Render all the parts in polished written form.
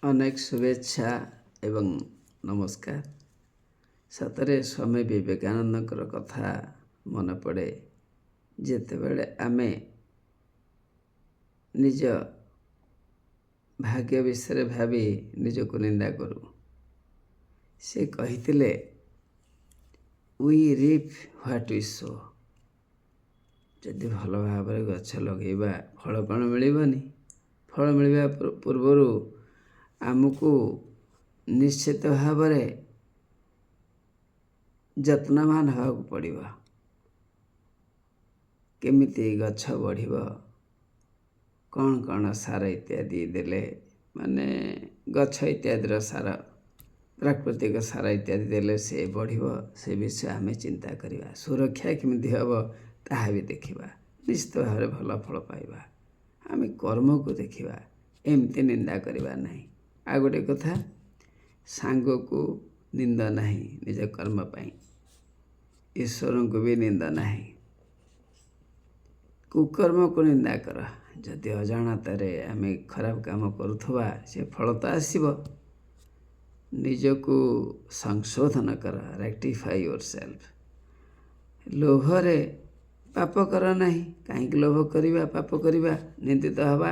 ଅନେକ ଶୁଭେଚ୍ଛା ଏବଂ ନମସ୍କାର। ସତରେ ସ୍ୱାମୀ ବିବେକାନନ୍ଦଙ୍କର କଥା ମନେ ପଡ଼େ ଯେତେବେଳେ ଆମେ ନିଜ ଭାଗ୍ୟ ବିଷୟରେ ଭାବି ନିଜକୁ ନିନ୍ଦା କରୁ। ସେ କହିଥିଲେ ୱି ରିପ୍ ହ୍ୱାଟ୍ ୱି ସୋ। ଯଦି ଭଲ ଭାବରେ ଗଛ ଲଗେଇବା ଫଳ କ'ଣ ମିଳିବନି? ଫଳ ମିଳିବା ପୂର୍ବରୁ ଆମକୁ ନିଶ୍ଚିତ ଭାବରେ ଯତ୍ନବାନ ହେବାକୁ ପଡ଼ିବ। କେମିତି ଗଛ ବଢ଼ିବ, କ'ଣ ସାର ଇତ୍ୟାଦି ଦେଲେ, ମାନେ ଗଛ ଇତ୍ୟାଦିର ସାର, ପ୍ରାକୃତିକ ସାର ଇତ୍ୟାଦି ଦେଲେ ସେ ବଢ଼ିବ, ସେ ବିଷୟ ଆମେ ଚିନ୍ତା କରିବା। ସୁରକ୍ଷା କେମିତି ହେବ ତାହା ବି ଦେଖିବା। ନିଶ୍ଚିତ ଭାବରେ ଭଲ ଫଳ ପାଇବା। ଆମେ କର୍ମକୁ ଦେଖିବା, ଏମିତି ନିନ୍ଦା କରିବା ନାହିଁ। ଆଉ ଗୋଟେ କଥା, ସାଙ୍ଗକୁ ନିନ୍ଦ ନାହିଁ ନିଜ କର୍ମ ପାଇଁ, ଈଶ୍ୱରଙ୍କୁ ବି ନିନ୍ଦ ନାହିଁ। କୁକର୍ମକୁ ନିନ୍ଦା କର। ଯଦି ଅଜାଣତରେ ଆମେ ଖରାପ କାମ କରୁଥିବା ସେ ଫଳ ତ ଆସିବ। ନିଜକୁ ସଂଶୋଧନ କର, ରେକ୍ଟିଫାଇ ୟୋର ସେଲ୍ଫ। ଲୋଭରେ ପାପ କର ନାହିଁ। କାହିଁକି ଲୋଭ କରିବା, ପାପ କରିବା, ନିନ୍ଦିତ ହେବା।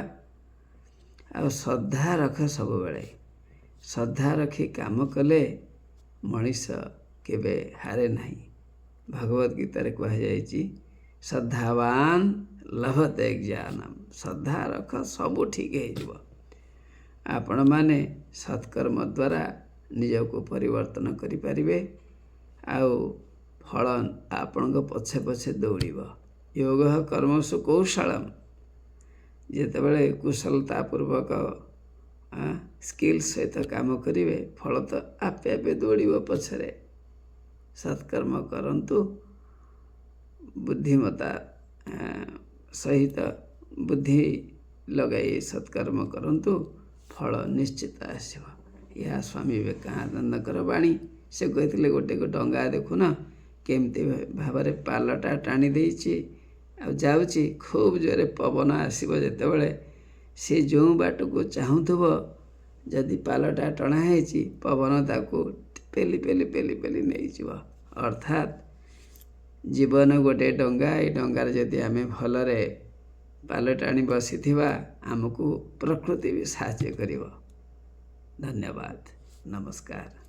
ଆଉ ଶ୍ରଦ୍ଧା ରଖ ସବୁବେଳେ। ଶ୍ରଦ୍ଧା ରଖି କାମ କଲେ ମଣିଷ କେବେ ହାରେ ନାହିଁ। ଭଗବତ ଗୀତାରେ କୁହାଯାଇଛି ଶ୍ରଦ୍ଧାବାନ ଲଭତେ ଜ୍ଞାନମ୍। ଶ୍ରଦ୍ଧା ରଖ, ସବୁ ଠିକ୍ ହେଇଯିବ। ଆପଣମାନେ ସତ୍କର୍ମ ଦ୍ୱାରା ନିଜକୁ ପରିବର୍ତ୍ତନ କରିପାରିବେ। ଆଉ ଫଳ ଆପଣଙ୍କ ପଛେ ପଛେ ଦୌଡ଼ିବ। ଯୋଗ କର୍ମସୁ କୌଶଳମ୍। ଯେତେବେଳେ କୁଶଳତାପୂର୍ବକ ସ୍କିଲ୍ ସହିତ କାମ କରିବେ, ଫଳ ତ ଆପେ ଆପେ ଦୌଡ଼ିବ ପଛରେ। ସତ୍କର୍ମ କରନ୍ତୁ, ବୁଦ୍ଧିମତା ସହିତ ବୁଦ୍ଧି ଲଗାଇ ସତ୍କର୍ମ କରନ୍ତୁ, ଫଳ ନିଶ୍ଚିତ ଆସିବ। ଏହା ସ୍ୱାମୀ ବିବେକାନନ୍ଦଙ୍କର ବାଣୀ। ସେ କହିଥିଲେ ଗୋଟେ ଡଙ୍ଗା ଦେଖୁନ କେମିତି ଭାବରେ ପାଲଟା ଟାଣି ଦେଇଛି ଆଉ ଯାଉଛି। ଖୁବ୍ ଜୋରେ ପବନ ଆସିବ ଯେତେବେଳେ, ସେ ଯେଉଁ ବାଟକୁ ଚାହୁଁଥିବ, ଯଦି ପାଲଟା ଟଣା ହେଇଛି, ପବନ ତାକୁ ପେଲି ପେଲି ପେଲି ପେଲି ନେଇଯିବ। ଅର୍ଥାତ୍ ଜୀବନ ଗୋଟେ ଡଙ୍ଗା। ଏଇ ଡଙ୍ଗାରେ ଯଦି ଆମେ ଭଲରେ ପାଲ ଟାଣି ବସିଥିବା, ଆମକୁ ପ୍ରକୃତି ବି ସାହାଯ୍ୟ କରିବ। ଧନ୍ୟବାଦ, ନମସ୍କାର।